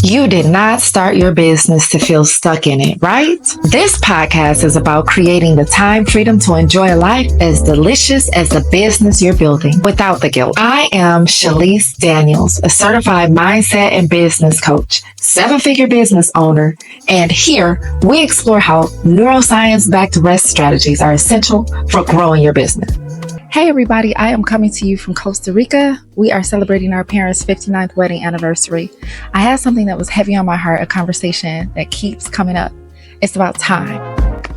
You did not start your business to feel stuck in it, right? This podcast is about creating the time freedom to enjoy a life as delicious as the business you're building without the guilt. I am Shalise Daniels, a certified mindset and business coach, 7-figure business owner, and here we explore how neuroscience-backed rest strategies are essential for growing your business. Hey everybody, I am coming to you from Costa Rica. We are celebrating our parents' 59th wedding anniversary. I had something that was heavy on my heart, a conversation that keeps coming up. It's about time.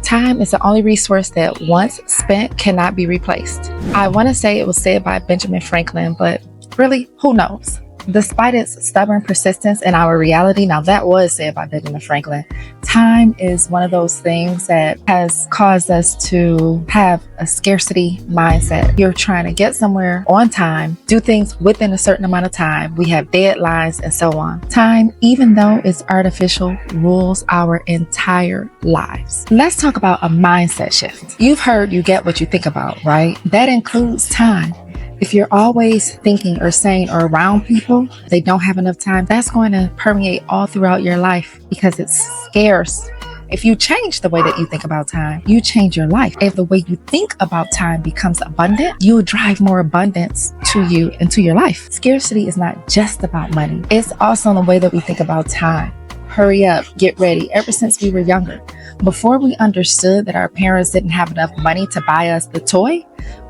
Time is the only resource that once spent cannot be replaced. I want to say it was said by Benjamin Franklin, but really, who knows? Despite its stubborn persistence in our reality, now that was said by Benjamin Franklin, time is one of those things that has caused us to have a scarcity mindset. You're trying to get somewhere on time, do things within a certain amount of time. We have deadlines and so on. Time, even though it's artificial, rules our entire lives. Let's talk about a mindset shift. You've heard you get what you think about, right? That includes time. If you're always thinking or saying or around people, they don't have enough time, that's going to permeate all throughout your life because it's scarce. If you change the way that you think about time, you change your life. If the way you think about time becomes abundant, you'll drive more abundance to you and to your life. Scarcity is not just about money. It's also in the way that we think about time. Hurry up, get ready. Ever since we were younger, before we understood that our parents didn't have enough money to buy us the toy,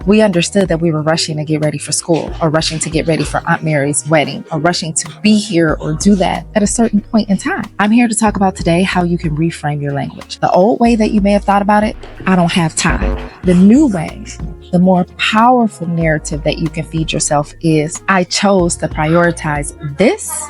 we understood that we were rushing to get ready for school or rushing to get ready for Aunt Mary's wedding or rushing to be here or do that at a certain point in time. I'm here to talk about today how you can reframe your language. The old way that you may have thought about it, I don't have time. The new way, the more powerful narrative that you can feed yourself is, I chose to prioritize this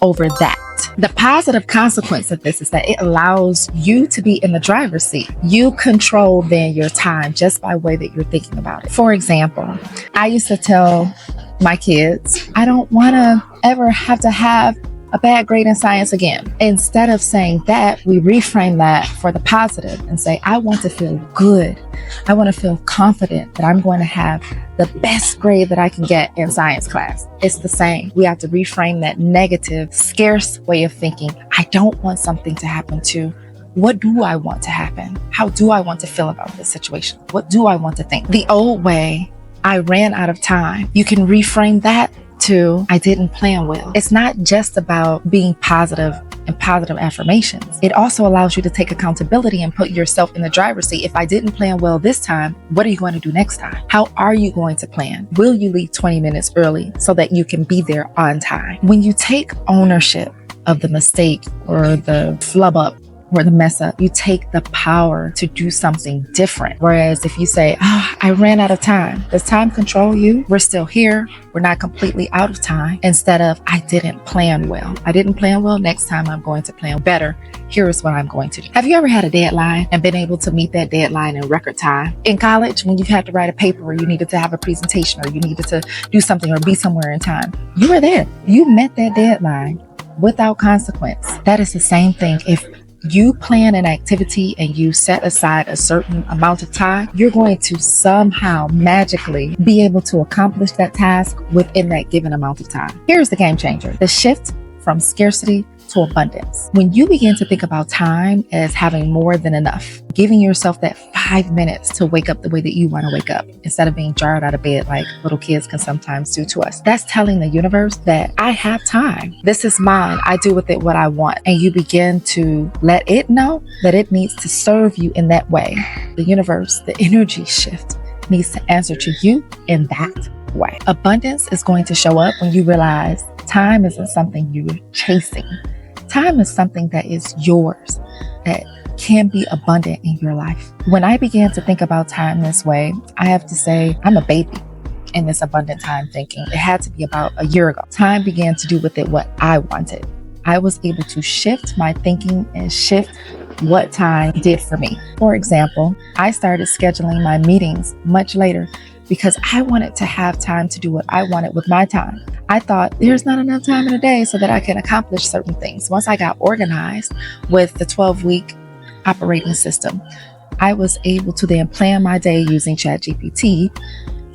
over that. The positive consequence of this is that it allows you to be in the driver's seat. You control then your time just by the way that you're thinking about it. For example, I used to tell my kids, I don't want to ever have to have a bad grade in science again. Instead of saying that, we reframe that for the positive and say, I want to feel good. I want to feel confident that I'm going to have the best grade that I can get in science class. It's the same. We have to reframe that negative, scarce way of thinking. I don't want something to happen to. What do I want to happen? How do I want to feel about this situation? What do I want to think? The old way, I ran out of time. You can reframe that to, I didn't plan well. It's not just about being positive and positive affirmations. It also allows you to take accountability and put yourself in the driver's seat. If I didn't plan well this time, what are you going to do next time? How are you going to plan? Will you leave 20 minutes early so that you can be there on time? When you take ownership of the mistake or the flub up or the mess up, you take the power to do something different. Whereas if you say, I ran out of time, does time control you? We're still here. We're not completely out of time. Instead of, I didn't plan well. I didn't plan well. Next time I'm going to plan better. Here is what I'm going to do. Have you ever had a deadline and been able to meet that deadline in record time? In college, when you've had to write a paper or you needed to have a presentation or you needed to do something or be somewhere in time, you were there. You met that deadline without consequence. That is the same thing. If you plan an activity and you set aside a certain amount of time, you're going to somehow magically be able to accomplish that task within that given amount of time. Here's the game changer, the shift from scarcity to abundance. When you begin to think about time as having more than enough, giving yourself that 5 minutes to wake up the way that you want to wake up instead of being jarred out of bed like little kids can sometimes do to us. That's telling the universe that I have time. This is mine. I do with it what I want. And you begin to let it know that it needs to serve you in that way. The universe, the energy shift needs to answer to you in that way. Abundance is going to show up when you realize time isn't something you're chasing. Time is something that is yours, that can be abundant in your life. When I began to think about time this way, I have to say I'm a baby in this abundant time thinking. It had to be about a year ago. Time began to do with it what I wanted. I was able to shift my thinking and shift what time did for me. For example, I started scheduling my meetings much later because I wanted to have time to do what I wanted with my time. I thought there's not enough time in a day so that I can accomplish certain things. Once I got organized with the 12-week operating system, I was able to then plan my day using ChatGPT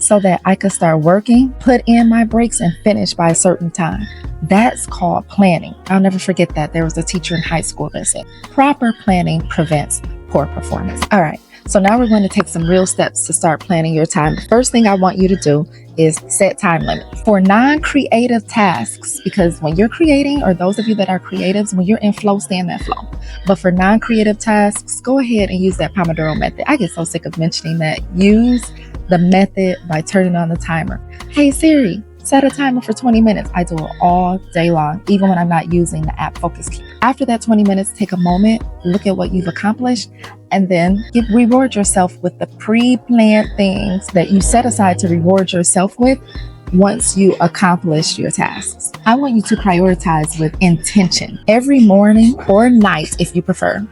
so that I could start working, put in my breaks, and finish by a certain time. That's called planning. I'll never forget that. There was a teacher in high school that said, proper planning prevents poor performance. All right. So now we're going to take some real steps to start planning your time. The first thing I want you to do is set time limits for non-creative tasks, because when you're creating, or those of you that are creatives, when you're in flow, stay in that flow. But for non-creative tasks, go ahead and use that Pomodoro method. I get so sick of mentioning that. Use the method by turning on the timer. Hey Siri, set a timer for 20 minutes. I do it all day long, even when I'm not using the app Focus Key. After that 20 minutes, take a moment, look at what you've accomplished, and then reward yourself with the pre-planned things that you set aside to reward yourself with once you accomplish your tasks. I want you to prioritize with intention. Every morning or night, if you prefer,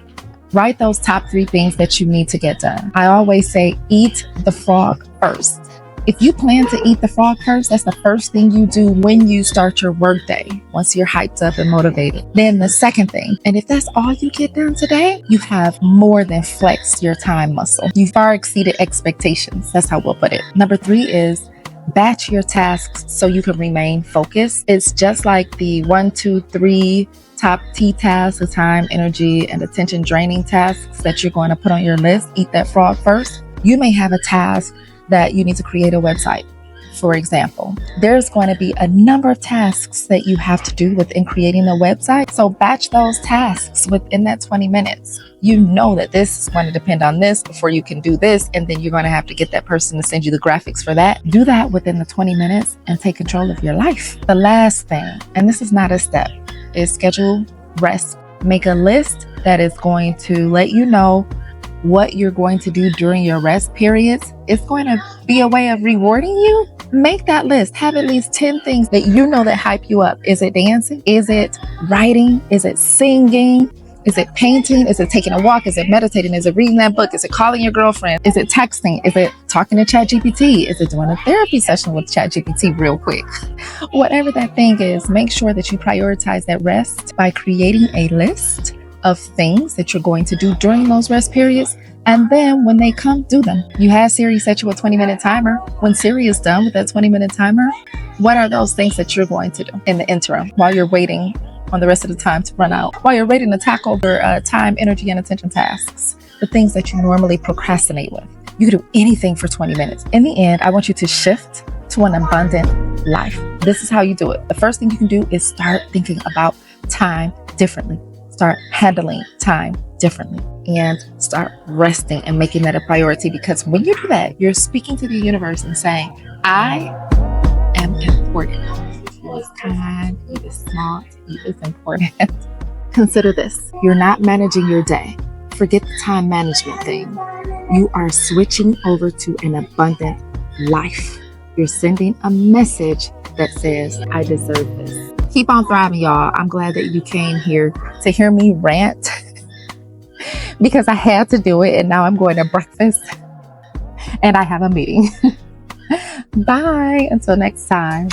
write those top 3 things that you need to get done. I always say, eat the frog first. If you plan to eat the frog first, that's the first thing you do when you start your workday, once you're hyped up and motivated. Then the second thing, and if that's all you get done today, you have more than flexed your time muscle. You far exceeded expectations. That's how we'll put it. Number 3 is batch your tasks so you can remain focused. It's just like the 1, 2, 3 top T tasks, the time, energy, and attention draining tasks that you're going to put on your list. Eat that frog first. You may have a task that you need to create a website. For example, there's going to be a number of tasks that you have to do within creating a website. So batch those tasks within that 20 minutes. You know that this is going to depend on this before you can do this. And then you're going to have to get that person to send you the graphics for that. Do that within the 20 minutes and take control of your life. The last thing, and this is not a step, is schedule rest. Make a list that is going to let you know what you're going to do during your rest periods. It's going to be a way of rewarding you. Make that list. Have at least 10 things that you know that hype you up. Is it dancing? Is it writing? Is it singing? Is it painting? Is it taking a walk? Is it meditating? Is it reading that book? Is it calling your girlfriend? Is it texting? Is it talking to ChatGPT? Is it doing a therapy session with ChatGPT real quick? Whatever that thing is, make sure that you prioritize that rest by creating a list of things that you're going to do during those rest periods. And then when they come, do them. You had Siri set you a 20-minute timer. When Siri is done with that 20-minute timer, what are those things that you're going to do in the interim while you're waiting on the rest of the time to run out, while you're waiting to tackle your time, energy, and attention tasks, the things that you normally procrastinate with? You can do anything for 20 minutes. In the end, I want you to shift to an abundant life. This is how you do it. The first thing you can do is start thinking about time differently. Start handling time differently and start resting and making that a priority, because when you do that, you're speaking to the universe and saying, I am important. You is kind, you is smart, you is important. Consider this. You're not managing your day. Forget the time management thing. You are switching over to an abundant life. You're sending a message that says, I deserve this. Keep on thriving, y'all. I'm glad that you came here to hear me rant because I had to do it, and now I'm going to breakfast and I have a meeting. Bye. Until next time.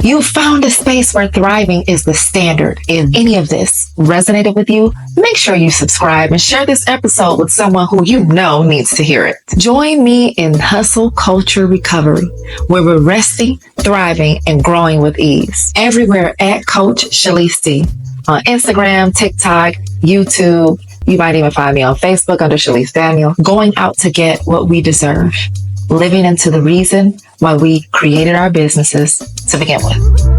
You found a space where thriving is the standard. If any of this resonated with you, make sure you subscribe and share this episode with someone who you know needs to hear it. Join me in Hustle Culture Recovery, where we're resting, thriving, and growing with ease. Everywhere at Coach Shalise D. On Instagram, TikTok, YouTube. You might even find me on Facebook under Shalise Daniel. Going out to get what we deserve. Living into the reason why we created our businesses to begin with.